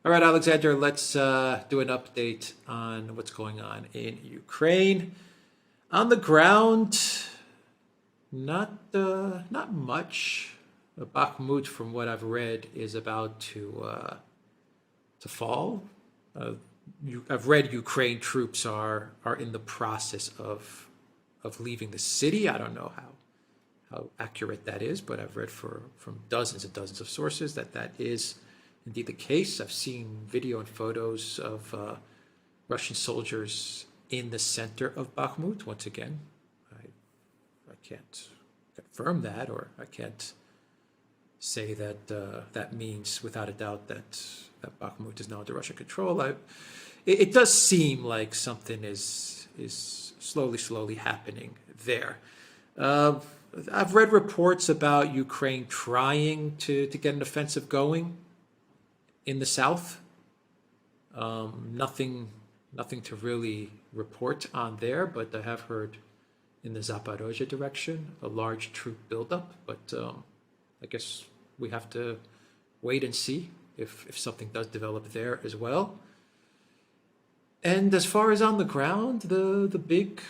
All right, Alexander, let's do an update on what's going on in Ukraine. On the ground, not much. Bakhmut, from what I've read, is about to fall. I've read Ukraine troops are in the process of leaving the city. I don't know how accurate that is, but I've read from dozens and dozens of sources that that is indeed the case. I've seen video and photos of Russian soldiers in the center of Bakhmut. Once again, I can't confirm that, or I can't say that that means without a doubt that Bakhmut is now under Russian control. It does seem like something is slowly happening there. I've read reports about Ukraine trying to get an offensive going in the south. Nothing to really report on there, but I have heard in the Zaporozhye direction a large troop buildup. But I guess we have to wait and see if something does develop there as well. And as far as on the ground, the big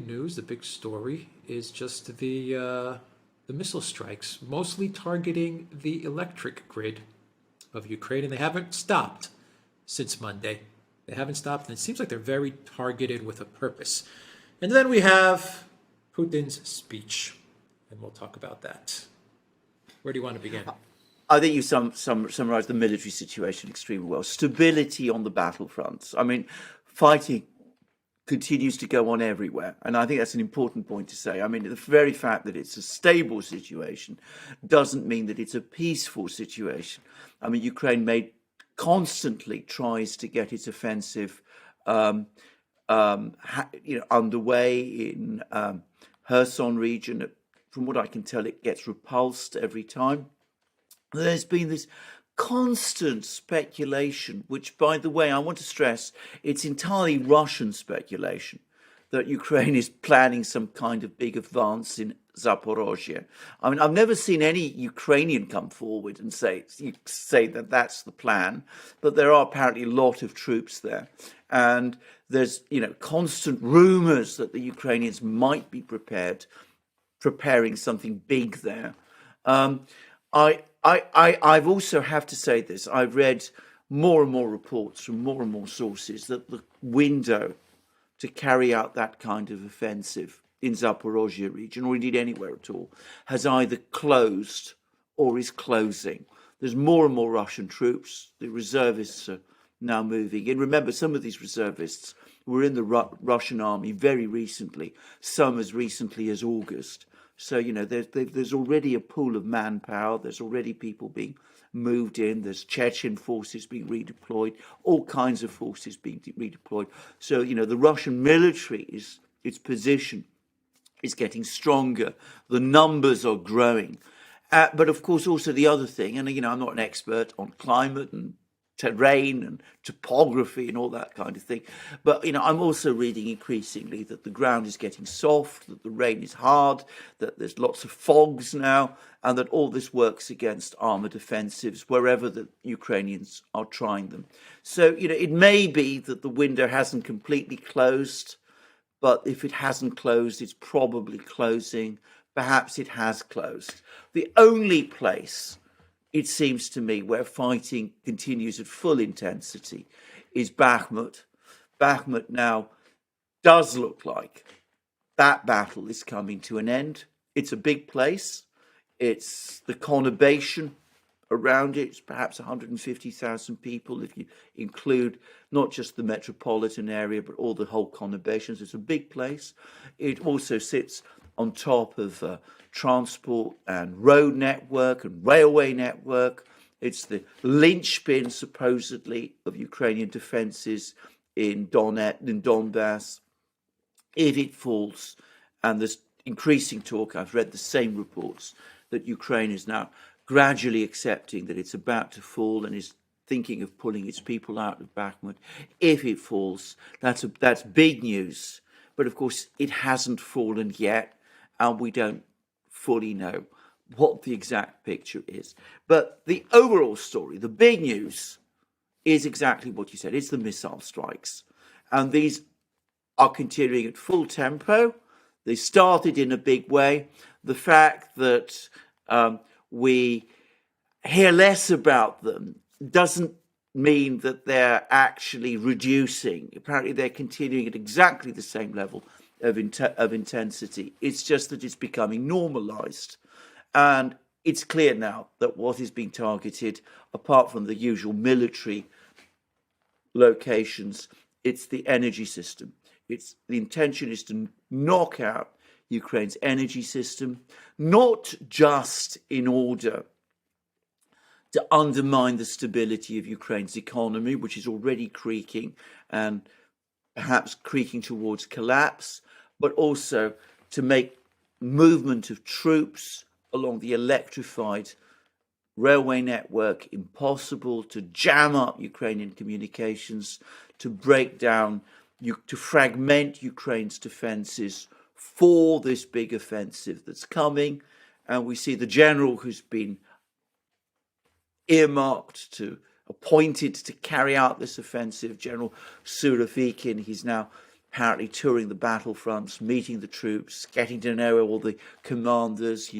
news, the big story is just the missile strikes, mostly targeting the electric grid of Ukraine, and they haven't stopped since Monday. They haven't stopped, and it seems like they're very targeted with a purpose. And then we have Putin's speech, and we'll talk about that. Where do you want to begin? I think you summarised the military situation extremely well. Stability on the battlefronts. I mean, fighting continues to go on everywhere. And I think that's an important point to say. I mean, the very fact that it's a stable situation doesn't mean that it's a peaceful situation. I mean, Ukraine constantly tries to get its offensive underway in Kherson region. From what I can tell, it gets repulsed every time. There's been this constant speculation, which, by the way, I want to stress, it's entirely Russian speculation, that Ukraine is planning some kind of big advance in Zaporozhye. I mean, I've never seen any Ukrainian come forward and say that that's the plan, but there are apparently a lot of troops there. And there's, constant rumors that the Ukrainians might be preparing something big there. I've also have to say this. I've read more and more reports from more and more sources that the window to carry out that kind of offensive in Zaporozhye region, or indeed anywhere at all, has either closed or is closing. There's more and more Russian troops. The reservists are now moving in. Remember, some of these reservists were in the Russian army very recently, some as recently as August. So, there's already a pool of manpower. There's already people being moved in. There's Chechen forces being redeployed, all kinds of forces being redeployed. So, the Russian military its position is getting stronger. The numbers are growing. But of course, also the other thing, and, I'm not an expert on climate and terrain and topography and all that kind of thing. But, I'm also reading increasingly that the ground is getting soft, that the rain is hard, that there's lots of fogs now, and that all this works against armoured offensives wherever the Ukrainians are trying them. So, it may be that the window hasn't completely closed, but if it hasn't closed, it's probably closing. Perhaps it has closed. The only place, it seems to me, where fighting continues at full intensity is Bakhmut. Bakhmut now does look like that battle is coming to an end. It's a big place. It's the conurbation around it. It's perhaps 150,000 people if you include not just the metropolitan area, but all the whole conurbations. It's a big place. It also sits on top of transport and road network and railway network. It's the linchpin, supposedly, of Ukrainian defences in Donbass. If it falls, and there's increasing talk, I've read the same reports, that Ukraine is now gradually accepting that it's about to fall and is thinking of pulling its people out of Bakhmut. If it falls, that's big news. But of course, it hasn't fallen yet, and we don't fully know what the exact picture is. But the overall story, the big news, is exactly what you said. It's the missile strikes. And these are continuing at full tempo. They started in a big way. The fact that we hear less about them doesn't mean that they're actually reducing. Apparently, they're continuing at exactly the same level of intensity. It's just that it's becoming normalized. And it's clear now that what is being targeted, apart from the usual military locations, it's the energy system. The intention is to knock out Ukraine's energy system, not just in order to undermine the stability of Ukraine's economy, which is already creaking and perhaps creaking towards collapse, but also to make movement of troops along the electrified railway network impossible, to jam up Ukrainian communications, to break down, to fragment Ukraine's defenses for this big offensive that's coming. And we see the general who's been appointed to carry out this offensive, General Surovikin. He's now apparently touring the battlefronts, meeting the troops, getting to know all the commanders.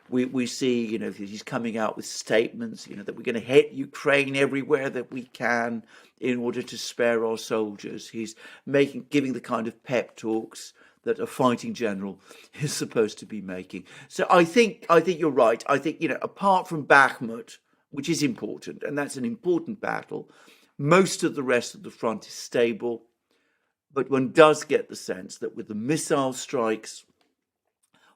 We see, he's coming out with statements, that we're going to hit Ukraine everywhere that we can in order to spare our soldiers. He's giving the kind of pep talks that a fighting general is supposed to be making. So I think you're right. I think, apart from Bakhmut, which is important, and that's an important battle, most of the rest of the front is stable. But one does get the sense that with the missile strikes,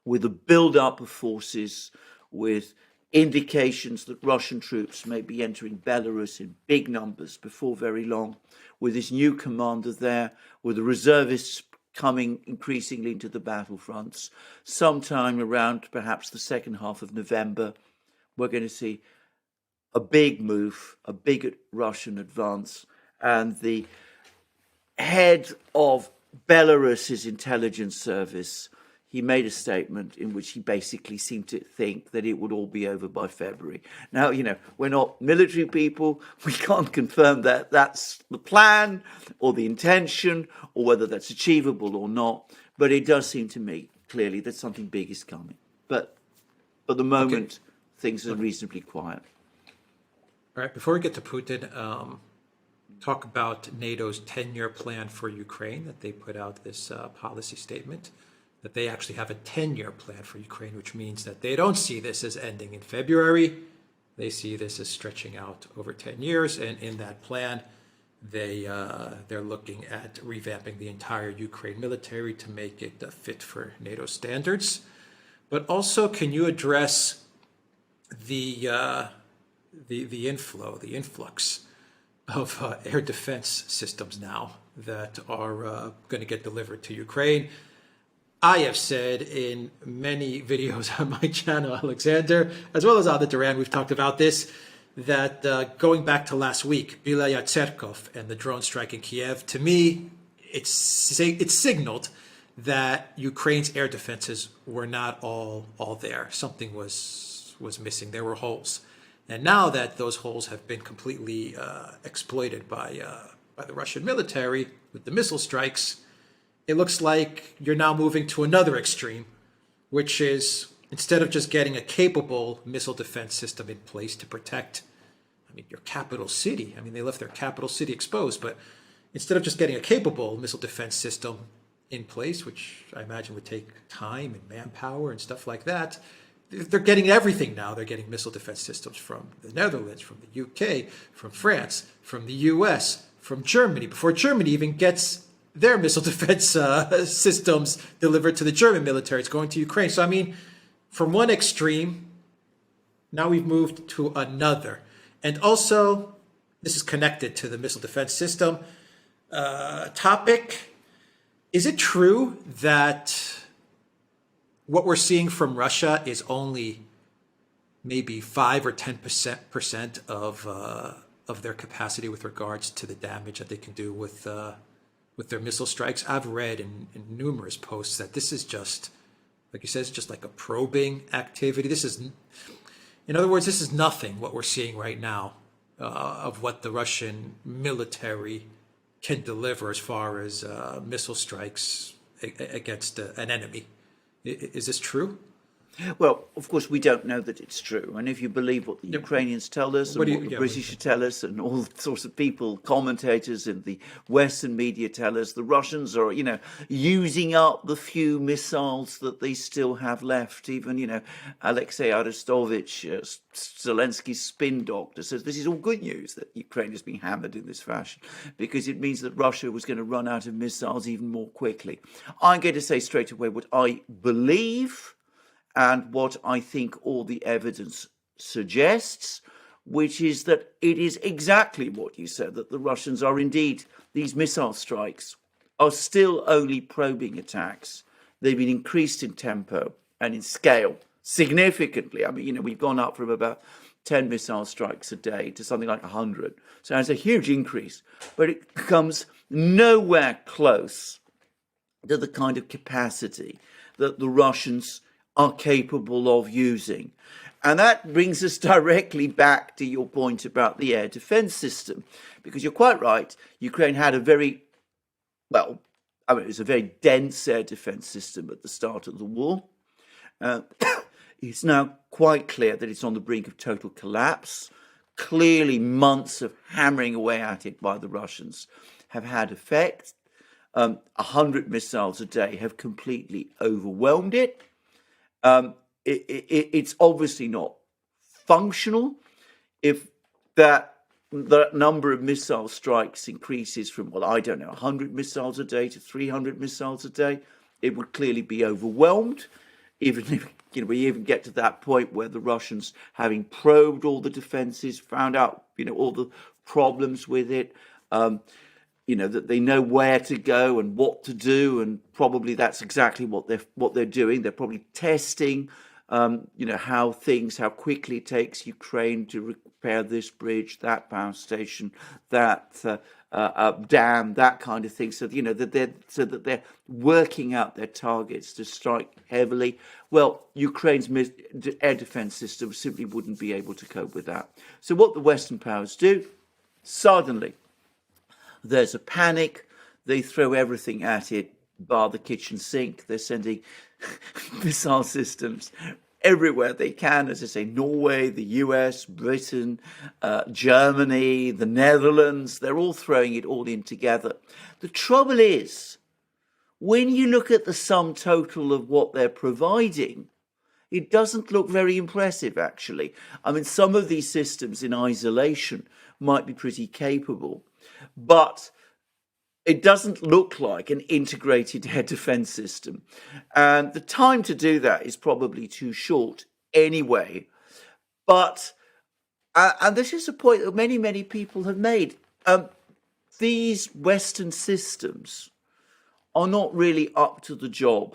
with the build-up of forces, with indications that Russian troops may be entering Belarus in big numbers before very long, with this new commander there, with the reservists coming increasingly into the battlefronts, sometime around perhaps the second half of November, we're going to see a big move, a big Russian advance, and the head of Belarus's intelligence service, he made a statement in which he basically seemed to think that it would all be over by February. Now, we're not military people. We can't confirm that that's the plan or the intention or whether that's achievable or not. But it does seem to me clearly that something big is coming. But at the moment, things are reasonably quiet. All right, before we get to Putin, talk about NATO's 10-year plan for Ukraine, that they put out this policy statement, that they actually have a 10-year plan for Ukraine, which means that they don't see this as ending in February. They see this as stretching out over 10 years. And in that plan, they're looking at revamping the entire Ukraine military to make it fit for NATO standards. But also, can you address the influx of air defense systems now that are going to get delivered to Ukraine? I have said in many videos on my channel, Alexander, as well as on the Duran, we've talked about this, that going back to last week, Bilaya Tserkov and the drone strike in Kiev, to me, it's signaled that Ukraine's air defenses were not all there. Something was missing. There were holes. And now that those holes have been completely exploited by the Russian military with the missile strikes, it looks like you're now moving to another extreme, which is instead of just getting a capable missile defense system in place to protect, your capital city. They left their capital city exposed, but instead of just getting a capable missile defense system in place, which I imagine would take time and manpower and stuff like that, they're getting everything now. They're getting missile defense systems from the Netherlands, from the UK, from France, from the US, from Germany, before Germany even gets their missile defense systems delivered to the German military. It's going to Ukraine. So, from one extreme, now we've moved to another. And also, this is connected to the missile defense system topic. Is it true that what we're seeing from Russia is only maybe 5 or 10% of their capacity with regards to the damage that they can do with their missile strikes? I've read in numerous posts that this is just, like you said, it's just like a probing activity. In other words, this is nothing what we're seeing right now of what the Russian military can deliver as far as missile strikes against an enemy. Is this true? Well, of course, we don't know that it's true. And if you believe what the Ukrainians tell us and what the British tell us and all sorts of people, commentators in the Western media tell us, the Russians are, using up the few missiles that they still have left. Even, Alexei Arestovich, Zelensky's spin doctor, says this is all good news that Ukraine is being hammered in this fashion because it means that Russia was going to run out of missiles even more quickly. I'm going to say straight away what I believe and what I think all the evidence suggests, which is that it is exactly what you said, that the Russians are indeed, these missile strikes are still only probing attacks. They've been increased in tempo and in scale significantly. I mean, we've gone up from about 10 missile strikes a day to something like 100. So it's a huge increase, but it comes nowhere close to the kind of capacity that the Russians are capable of using. And that brings us directly back to your point about the air defense system, because you're quite right. Ukraine had it was a very dense air defense system at the start of the war. It's now quite clear that it's on the brink of total collapse. Clearly, months of hammering away at it by the Russians have had effect. 100 missiles a day have completely overwhelmed it. It's obviously not functional. If the number of missile strikes increases from, 100 missiles a day to 300 missiles a day, it would clearly be overwhelmed. Even if we even get to that point where the Russians, having probed all the defenses, found out all the problems with it, that they know where to go and what to do, and probably that's exactly what they're doing. They're probably testing, how quickly it takes Ukraine to repair this bridge, that power station, that dam, that kind of thing. So that they're working out their targets to strike heavily. Well, Ukraine's air defense system simply wouldn't be able to cope with that. So what the Western powers do, suddenly, there's a panic. They throw everything at it, bar the kitchen sink. They're sending missile systems everywhere they can. As I say, Norway, the US, Britain, Germany, the Netherlands, they're all throwing it all in together. The trouble is, when you look at the sum total of what they're providing, it doesn't look very impressive, actually. I mean, some of these systems in isolation might be pretty capable, but it doesn't look like an integrated air defense system. And the time to do that is probably too short anyway. But, and this is a point that many, many people have made, these Western systems are not really up to the job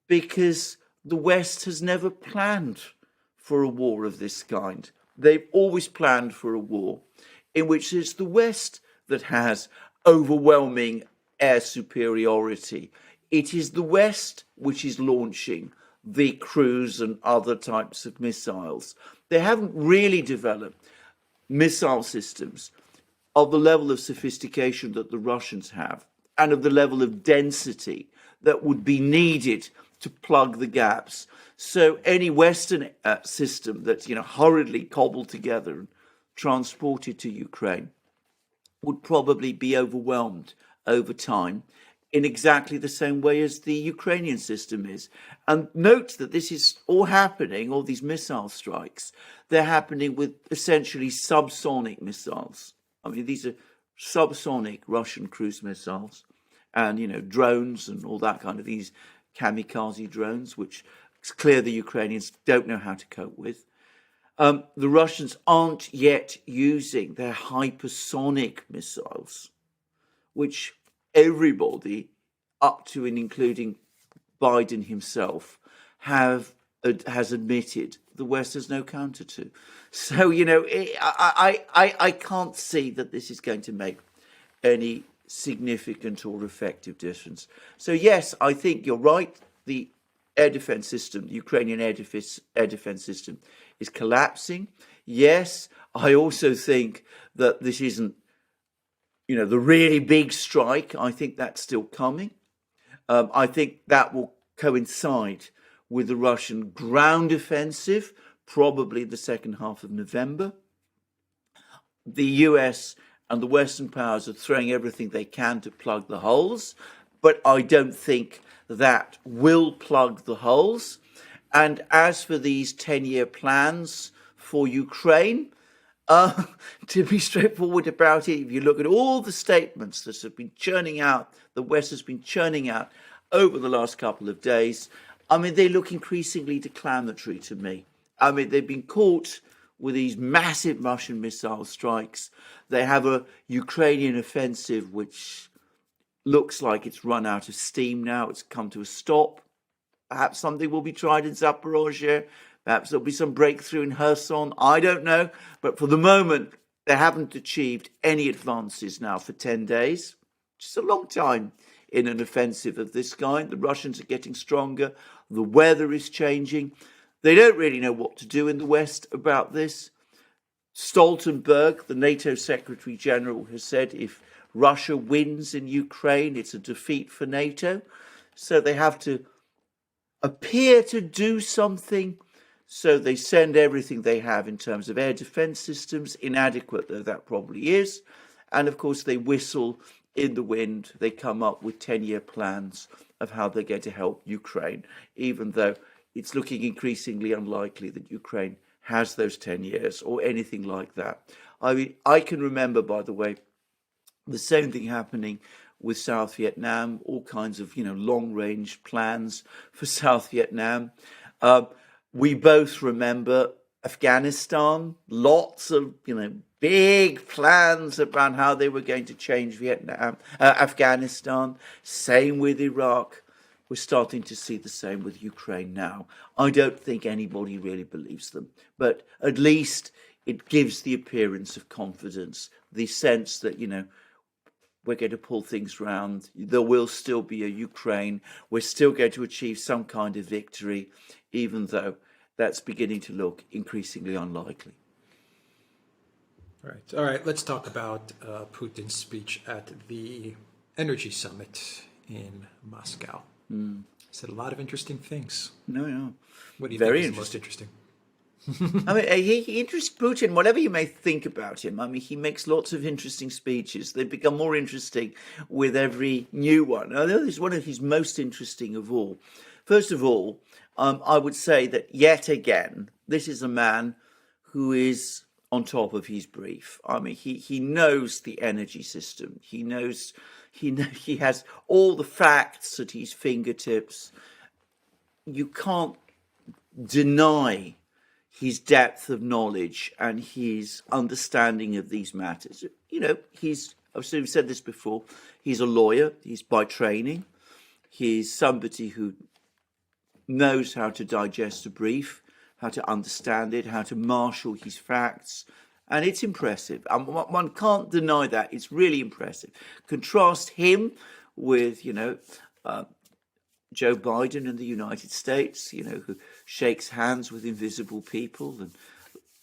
because the West has never planned for a war of this kind. They've always planned for a war in which it's the West that has overwhelming air superiority. It is the West which is launching the cruise and other types of missiles. They haven't really developed missile systems of the level of sophistication that the Russians have and of the level of density that would be needed to plug the gaps. So any Western system that's hurriedly cobbled together and transported to Ukraine would probably be overwhelmed over time in exactly the same way as the Ukrainian system is. And note that this is all happening, all these missile strikes, they're happening with essentially subsonic missiles. I mean, these are subsonic Russian cruise missiles and, drones and all that kind of these kamikaze drones, which it's clear the Ukrainians don't know how to cope with. The Russians aren't yet using their hypersonic missiles, which everybody, up to and including Biden himself, has admitted the West has no counter to. So, I can't see that this is going to make any significant or effective difference. So, yes, I think you're right. The air defense system, the Ukrainian air defense system, is collapsing. Yes, I also think that this isn't, the really big strike. I think that's still coming. I think that will coincide with the Russian ground offensive, probably the second half of November. The US and the Western powers are throwing everything they can to plug the holes, but I don't think that will plug the holes. And as for these 10-year plans for Ukraine, to be straightforward about it, if you look at all the statements that have been churning out, the West has been churning out over the last couple of days, they look increasingly declamatory to me. They've been caught with these massive Russian missile strikes. They have a Ukrainian offensive which looks like it's run out of steam now. It's come to a stop. Perhaps something will be tried in Zaporozhye. Perhaps there'll be some breakthrough in Kherson. I don't know. But for the moment, they haven't achieved any advances now for 10 days, which is a long time in an offensive of this kind. The Russians are getting stronger. The weather is changing. They don't really know what to do in the West about this. Stoltenberg, the NATO Secretary General, has said if Russia wins in Ukraine, it's a defeat for NATO. So they have to appear to do something. So they send everything they have in terms of air defense systems, inadequate though that probably is. And of course, they whistle in the wind. They come up with 10-year plans of how they're going to help Ukraine, even though it's looking increasingly unlikely that Ukraine has those 10 years or anything like that. I can remember, by the way, the same thing happening with South Vietnam, all kinds of, long-range plans for South Vietnam. We both remember Afghanistan, lots of, big plans about how they were going to change Afghanistan. Same with Iraq. We're starting to see the same with Ukraine now. I don't think anybody really believes them, but at least it gives the appearance of confidence, the sense that, we're going to pull things round. There will still be a Ukraine. We're still going to achieve some kind of victory, even though that's beginning to look increasingly unlikely. All right. Let's talk about Putin's speech at the Energy Summit in Moscow. Said a lot of interesting things. No. What do you Very think is the most interesting? He interests Putin, whatever you may think about him. He makes lots of interesting speeches. They become more interesting with every new one. I know this is one of his most interesting of all. First of all, I would say that yet again, this is a man who is on top of his brief. He knows the energy system. He has all the facts at his fingertips. You can't deny his depth of knowledge and his understanding of these matters. I've said this before, he's a lawyer, he's by training, he's somebody who knows how to digest a brief, how to understand it, how to marshal his facts, and it's impressive. One can't deny that. It's really impressive. Contrast him with, Joe Biden in the United States, who shakes hands with invisible people and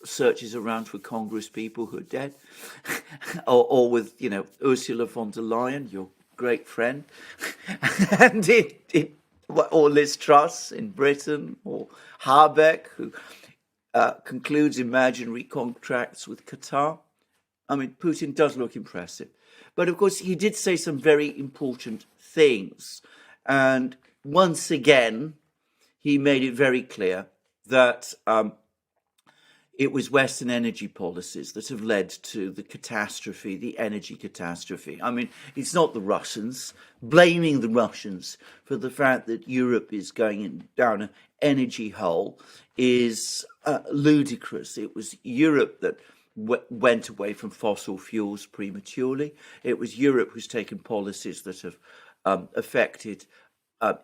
searches around for Congress people who are dead, or with, Ursula von der Leyen, your great friend, and or Liz Truss in Britain, or Habeck, who concludes imaginary contracts with Qatar. Putin does look impressive. But of course, he did say some very important things. And once again, he made it very clear that it was Western energy policies that have led to the catastrophe, the energy catastrophe. It's not the Russians. Blaming the Russians for the fact that Europe is going down an energy hole is ludicrous. It was Europe that went away from fossil fuels prematurely. It was Europe who's taken policies that have affected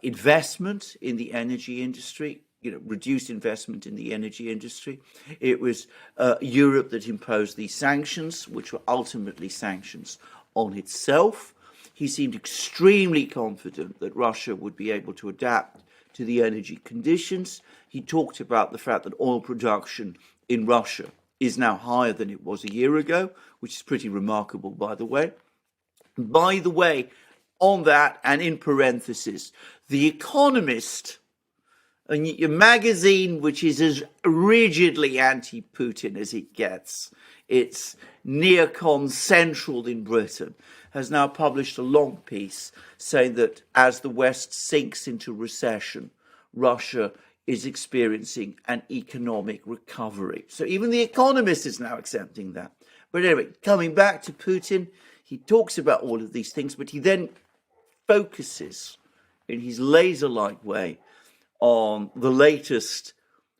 investment in the energy industry, reduced investment in the energy industry. It was Europe that imposed these sanctions, which were ultimately sanctions on itself. He seemed extremely confident that Russia would be able to adapt to the energy conditions. He talked about the fact that oil production in Russia is now higher than it was a year ago, which is pretty remarkable, by the way. By the way, on that, and in parenthesis, The Economist, a magazine which is as rigidly anti-Putin as it gets, it's Neocons central in Britain, has now published a long piece saying that as the West sinks into recession, Russia is experiencing an economic recovery. So even The Economist is now accepting that. But anyway, coming back to Putin, he talks about all of these things, but he then focuses in his laser-like way on the latest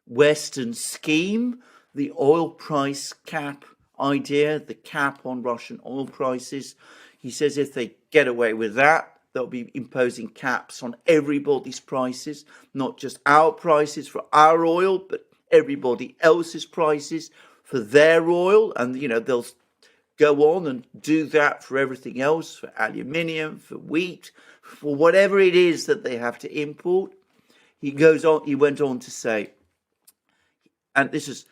Western scheme, the oil price cap idea, the cap on Russian oil prices. He says if they get away with that, they'll be imposing caps on everybody's prices, not just our prices for our oil, but everybody else's prices for their oil. And, they'll go on and do that for everything else, for aluminium, for wheat, for whatever it is that they have to import. He went on to say, and this is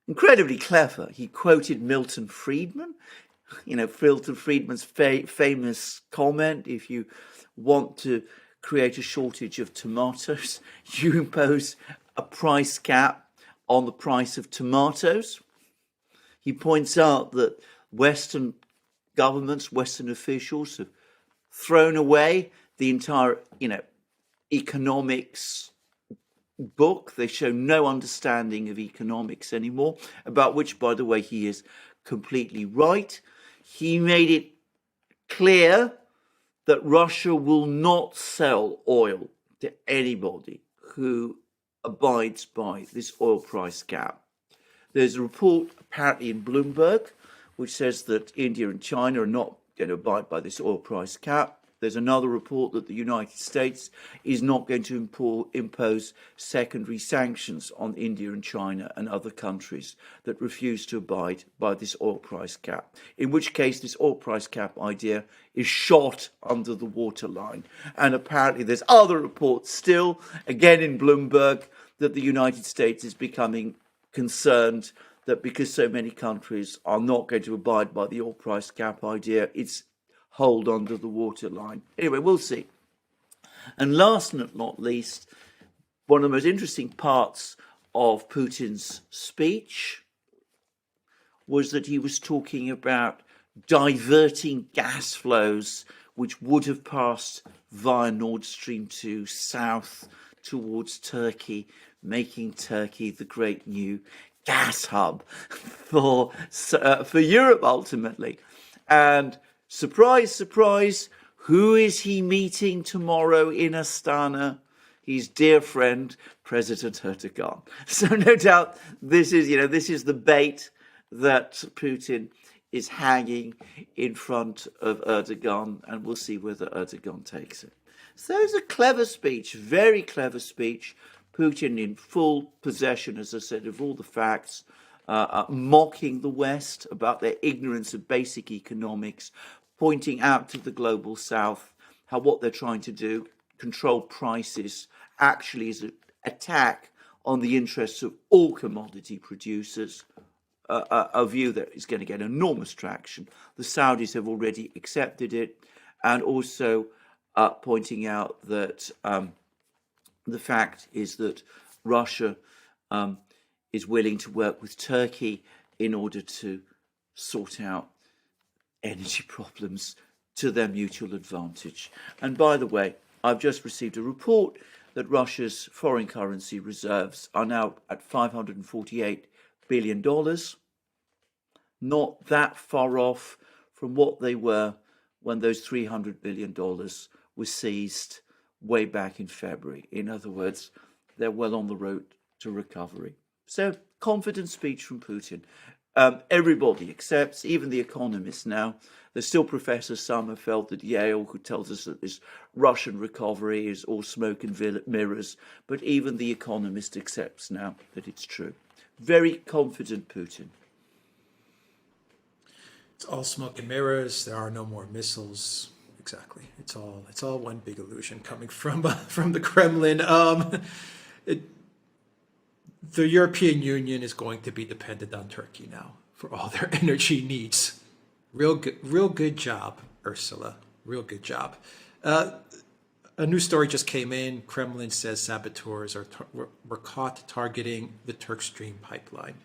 incredibly clever, he quoted Milton Friedman, Milton Friedman's famous comment, if you want to create a shortage of tomatoes, you impose a price cap on the price of tomatoes. He points out that Western governments, Western officials have thrown away the entire, economics book. They show no understanding of economics anymore, about which, by the way, he is completely right. He made it clear that Russia will not sell oil to anybody who abides by this oil price cap. There's a report apparently in Bloomberg which says that India and China are not going to abide by this oil price cap. There's another report that the United States is not going to impose secondary sanctions on India and China and other countries that refuse to abide by this oil price cap, in which case this oil price cap idea is shot under the waterline. And apparently there's other reports still, again in Bloomberg, that the United States is becoming concerned that because so many countries are not going to abide by the oil price cap idea, it's hold under the waterline. Anyway, we'll see. And last but not least, one of the most interesting parts of Putin's speech was that he was talking about diverting gas flows which would have passed via Nord Stream 2 south towards Turkey, making Turkey the great new gas hub for Europe ultimately. And surprise, surprise, who is he meeting tomorrow in Astana? His dear friend, President Erdogan. So no doubt this is the bait that Putin is hanging in front of Erdogan, and we'll see whether Erdogan takes it. So it's a clever speech, very clever speech. Putin in full possession, as I said, of all the facts, mocking the West about their ignorance of basic economics, pointing out to the global South how what they're trying to do, control prices, actually is an attack on the interests of all commodity producers, a view that is going to get enormous traction. The Saudis have already accepted it, and also pointing out that the fact is that Russia is willing to work with Turkey in order to sort out energy problems to their mutual advantage. And by the way, I've just received a report that Russia's foreign currency reserves are now at $548 billion, not that far off from what they were when those $300 billion were seized way back in February. In other words, they're well on the road to recovery. So, confident speech from Putin. Everybody accepts, even the economists now. There's still Professor Sommerfeld at Yale who tells us that this Russian recovery is all smoke and mirrors, but even the economist accepts now that it's true. Very confident Putin. It's all smoke and mirrors. There are no more missiles. Exactly. It's all one big illusion coming from the Kremlin. the European Union is going to be dependent on Turkey now for all their energy needs. Real good job, Ursula. Real good job. A new story just came in. Kremlin says saboteurs were caught targeting the Turk Stream pipeline.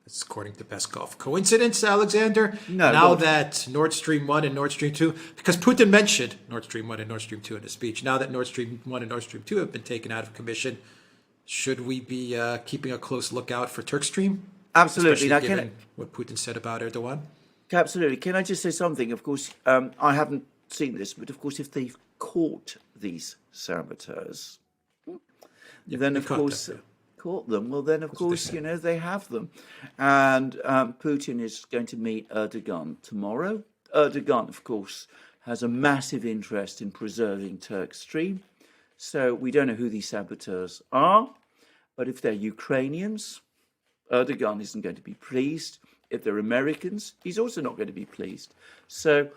That's according to Peskov. Coincidence, Alexander? No. Now that Nord Stream 1 and Nord Stream 2, because Putin mentioned Nord Stream 1 and Nord Stream 2 in his speech, now that Nord Stream 1 and Nord Stream 2 have been taken out of commission, should we be keeping a close lookout for Turk Stream? Absolutely. Especially given what Putin said about Erdogan? Absolutely. Can I just say something? Of course, I haven't seen this, but of course, if they've caught these saboteurs, then of course caught them. Well, then of course, you know, they have them. And Putin is going to meet Erdogan tomorrow. Erdogan, of course, has a massive interest in preserving Turk Stream. So we don't know who these saboteurs are, but if they're Ukrainians, Erdogan isn't going to be pleased. If they're Americans, he's also not going to be pleased. So,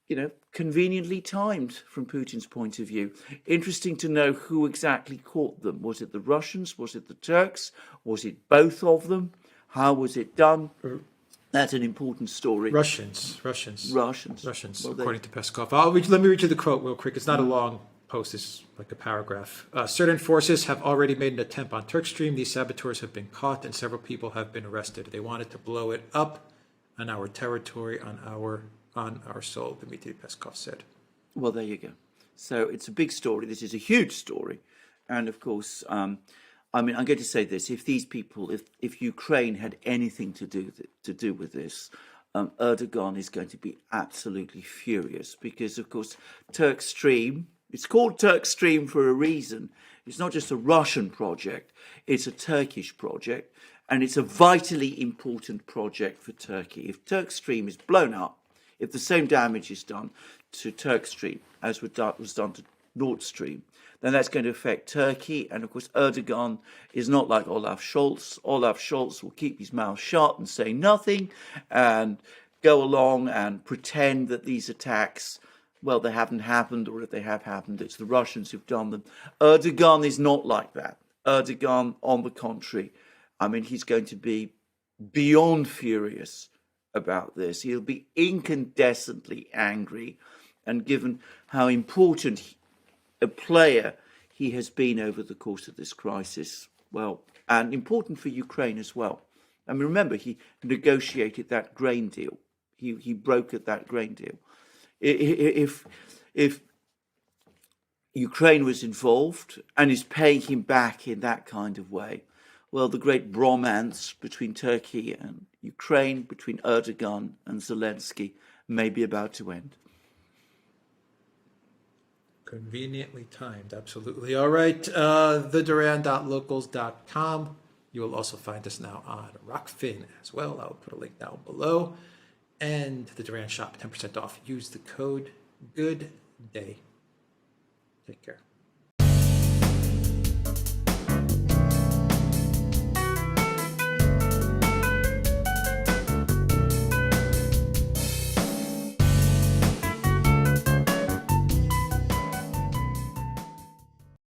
you know, conveniently timed from Putin's point of view. Interesting to know who exactly caught them. Was it the Russians? Was it the Turks? Was it both of them? How was it done? That's an important story. Russians. Well, According to Peskov. Let me read you the quote real quick. It's not a long post, it's like a paragraph. Certain forces have already made an attempt on Turk Stream. These saboteurs have been caught and several people have been arrested. They wanted to blow it up on our territory, on our soil, Dmitry Peskov said. Well, there you go. So it's a big story. This is a huge story. And of course, I mean, I'm going to say this. If these people, if Ukraine had anything to do with this, Erdogan is going to be absolutely furious because, of course, Turk Stream, it's called Turk Stream for a reason. It's not just a Russian project. It's a Turkish project. And it's a vitally important project for Turkey. If Turk Stream is blown up, if the same damage is done to Turk Stream as was done to Nord Stream, then that's going to affect Turkey. And of course, Erdogan is not like Olaf Scholz. Olaf Scholz will keep his mouth shut and say nothing and go along and pretend that these attacks, well, they haven't happened, or if they have happened, it's the Russians who've done them. Erdogan is not like that. Erdogan, on the contrary, I mean, he's going to be beyond furious about this. He'll be incandescently angry, and given how important a player he has been over the course of this crisis, well, and important for Ukraine as well. I mean, remember, he negotiated that grain deal. He brokered that grain deal. If Ukraine was involved and is paying him back in that kind of way, well, the great bromance between Turkey and Ukraine, between Erdogan and Zelensky, may be about to end. Conveniently timed, absolutely. All right, theduran.locals.com. You will also find us now on Rockfin as well. I'll put a link down below. And the Duran Shop, 10% off. Use the code GOOD DAY. Take care.